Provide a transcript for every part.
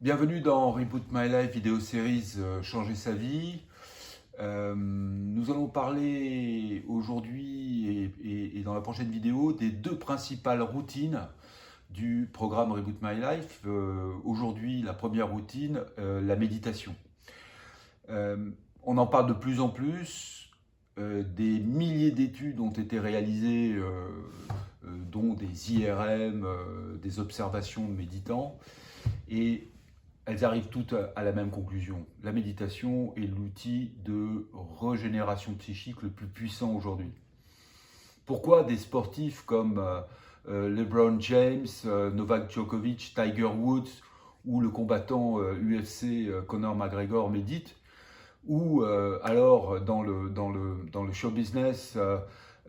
Bienvenue dans Reboot My Life vidéo séries Changer sa vie. Nous allons parler aujourd'hui et dans la prochaine vidéo des deux principales routines du programme Reboot My Life. Aujourd'hui, la première routine, la méditation. On en parle de plus en plus. Des milliers d'études ont été réalisées, dont des IRM, des observations de méditants. Et elles arrivent toutes à la même conclusion. La méditation est l'outil de régénération psychique le plus puissant aujourd'hui. Pourquoi des sportifs comme LeBron James, Novak Djokovic, Tiger Woods ou le combattant UFC Conor McGregor méditent? Ou alors dans le show business,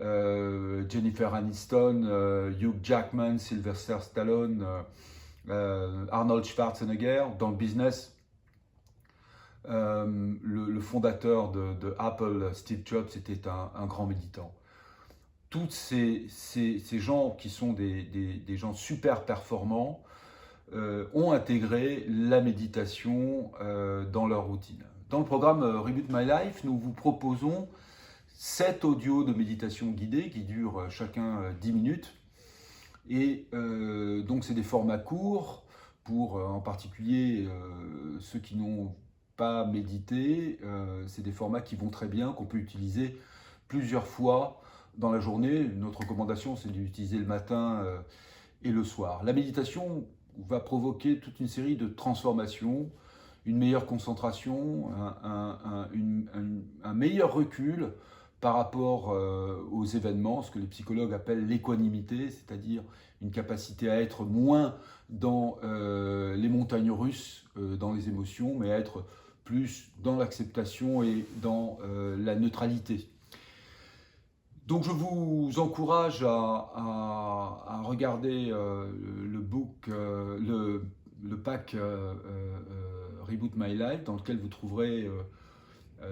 Jennifer Aniston, Hugh Jackman, Sylvester Stallone, Arnold Schwarzenegger. Dans le business, le fondateur de Apple, Steve Jobs, était un grand méditant. Tous ces gens qui sont des gens super performants ont intégré la méditation dans leur routine. Dans le programme Reboot My Life, nous vous proposons 7 audios de méditation guidée qui durent chacun 10 minutes. Et donc c'est des formats courts pour en particulier ceux qui n'ont pas médité. C'est des formats qui vont très bien, qu'on peut utiliser plusieurs fois dans la journée. Notre recommandation, c'est d'utiliser le matin et le soir. La méditation va provoquer toute une série de transformations, une meilleure concentration, un meilleur recul par rapport aux événements, ce que les psychologues appellent l'équanimité, c'est-à-dire une capacité à être moins dans les montagnes russes, dans les émotions, mais à être plus dans l'acceptation et dans la neutralité. Donc je vous encourage à regarder le pack Reboot My Life, dans lequel vous trouverez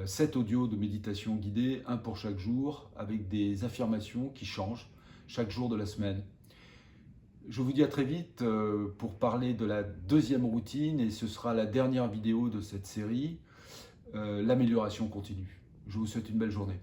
7 audios de méditation guidée, un pour chaque jour, avec des affirmations qui changent chaque jour de la semaine. Je vous dis à très vite pour parler de la deuxième routine, et ce sera la dernière vidéo de cette série, l'amélioration continue. Je vous souhaite une belle journée.